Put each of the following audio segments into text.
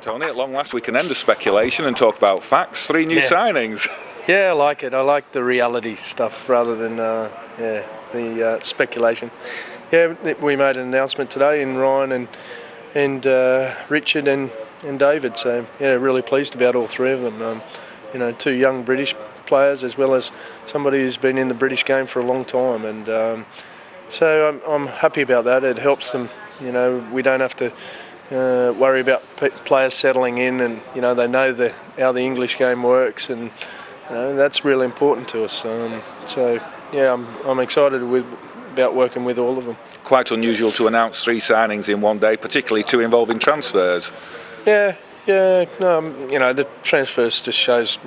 Tony, at long last we can end the speculation and talk about facts. 3 new signings. Yeah, I like it. I like the reality stuff rather than the speculation. Yeah, we made an announcement today in Ryan and Richard and David. So yeah, really pleased about all 3 of them. 2 young British players as well as somebody who's been in the British game for a long time, and so I'm happy about that. It helps them. We don't have to worry about players settling in, and they know how the English game works, and that's really important to us. So yeah, I'm excited about working with all of them. Quite unusual to announce 3 signings in one day, particularly 2 involving transfers. Yeah. No, the transfers just shows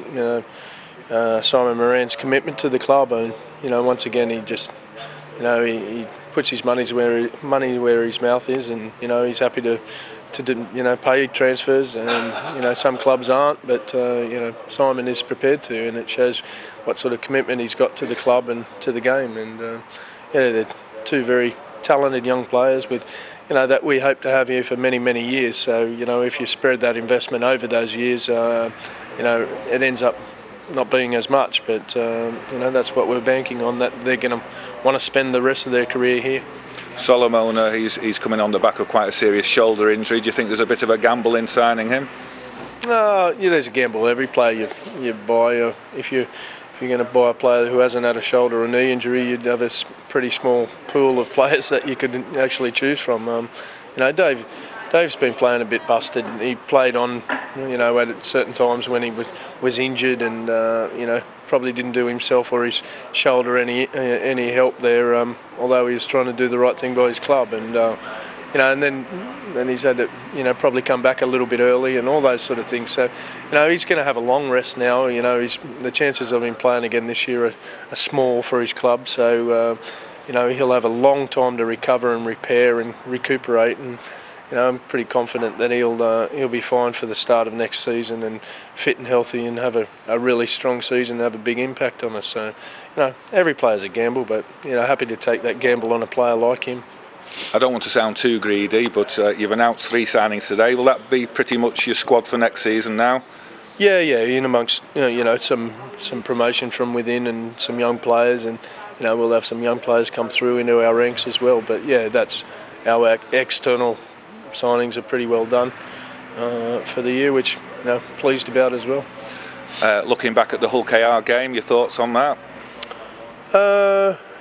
Simon Moran's commitment to the club, and once again he just he puts his money where his mouth is, and he's happy to pay transfers, and some clubs aren't, but Simon is prepared to, and it shows what sort of commitment he's got to the club and to the game. And they're 2 very talented young players with that we hope to have here for many years. So if you spread that investment over those years, it ends up not being as much, but that's what we're banking on, that they're going to want to spend the rest of their career here. Solomon, he's coming on the back of quite a serious shoulder injury. Do you think there's a bit of a gamble in signing him? Yeah, there's a gamble every player you buy. If you're going to buy a player who hasn't had a shoulder or knee injury, you'd have a pretty small pool of players that you could actually choose from. Dave's been playing a bit busted. He played on, at certain times when he was injured, and probably didn't do himself or his shoulder any help there. Although he was trying to do the right thing by his club, and and then he's had to probably come back a little bit early and all those sort of things. So he's going to have a long rest now. The chances of him playing again this year are small for his club. So he'll have a long time to recover and repair and recuperate, and I'm pretty confident that he'll be fine for the start of next season, and fit and healthy, and have a really strong season and have a big impact on us. So every player's a gamble, but happy to take that gamble on a player like him. I don't want to sound too greedy, but you've announced 3 signings today. Will that be pretty much your squad for next season now? Yeah, in amongst some promotion from within and some young players, and we'll have some young players come through into our ranks as well. But yeah, that's our external signings are pretty well done for the year, which pleased about as well. Looking back at the Hull KR game, your thoughts on that?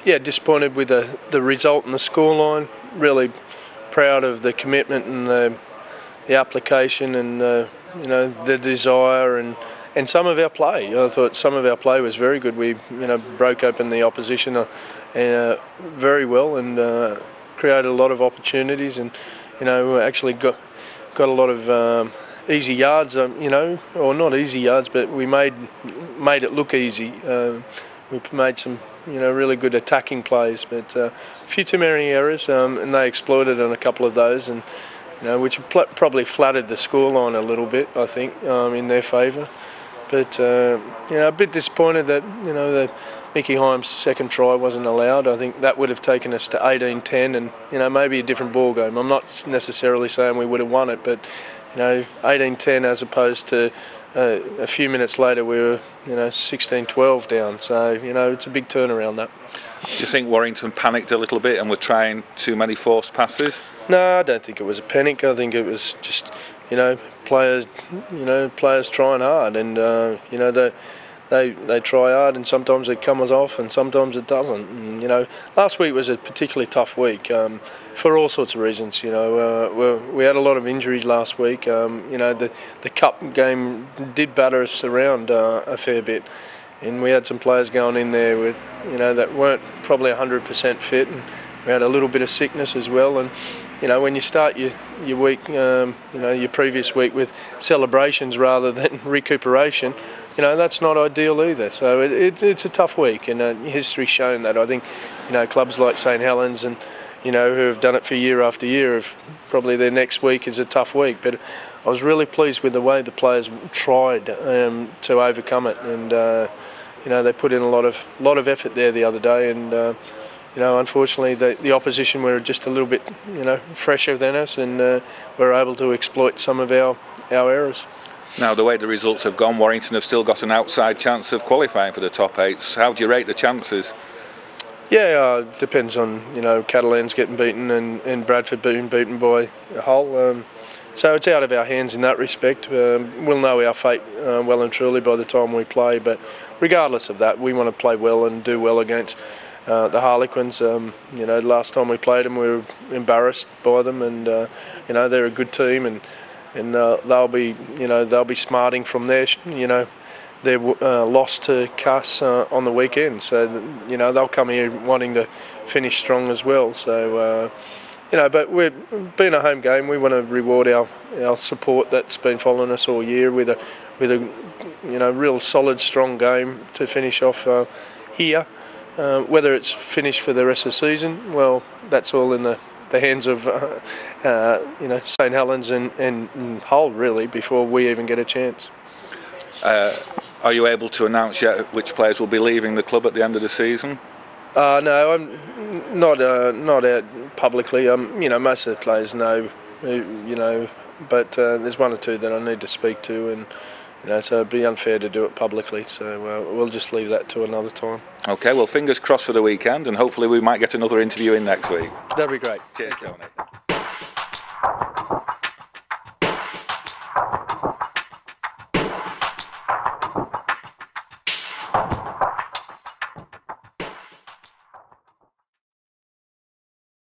Yeah, disappointed with the result and the scoreline. Really proud of the commitment and the application, and the desire and some of our play. I thought some of our play was very good. We broke open the opposition very well, and created a lot of opportunities, and actually got a lot of easy yards. Or not easy yards, but we made it look easy. We made some really good attacking plays, but a few too many errors, and they exploited on a couple of those, and which probably flattered the scoreline a little bit, I think, in their favour. But a bit disappointed that the Mickey Himes' second try wasn't allowed. I think that would have taken us to 18-10, and maybe a different ball game. I'm not necessarily saying we would have won it, but 18-10 as opposed to a few minutes later we were 16-12 down. So it's a big turnaround, that. Do you think Warrington panicked a little bit and were trying too many forced passes? No, I don't think it was a panic. I think it was just players trying hard, and they try hard, and sometimes it comes off and sometimes it doesn't. And, last week was a particularly tough week for all sorts of reasons. We had a lot of injuries last week. The cup game did batter us around a fair bit, and we had some players going in there with that weren't probably 100% fit, and we had a little bit of sickness as well. And when you start your week, your previous week with celebrations rather than recuperation, that's not ideal either. So it's a tough week, and history's shown that. I think clubs like St Helens and who have done it for year after year, have probably their next week is a tough week. But I was really pleased with the way the players tried to overcome it, and they put in a lot of effort there the other day, and unfortunately the opposition were just a little bit fresher than us, and we're able to exploit some of our errors. Now, the way the results have gone, Warrington have still got an outside chance of qualifying for the top 8. How do you rate the chances? Yeah, depends on Catalan's getting beaten and Bradford being beaten by Hull. So it's out of our hands in that respect. We'll know our fate well and truly by the time we play. But regardless of that, we want to play well and do well against the Harlequins. Last time we played them, we were embarrassed by them, and they're a good team, and they'll be smarting from their loss to Cass on the weekend. So they'll come here wanting to finish strong as well. So. But we're being a home game. We want to reward our support that's been following us all year with a real solid, strong game to finish off here. Whether it's finished for the rest of the season, well, that's all in the hands of St Helens and Hull, really, before we even get a chance. Are you able to announce yet which players will be leaving the club at the end of the season? No, I'm not out publicly. Most of the players know, but there's one or two that I need to speak to, and so it'd be unfair to do it publicly. So we'll just leave that to another time. Okay, well, fingers crossed for the weekend, and hopefully we might get another interview in next week. That'd be great. Cheers, Tony.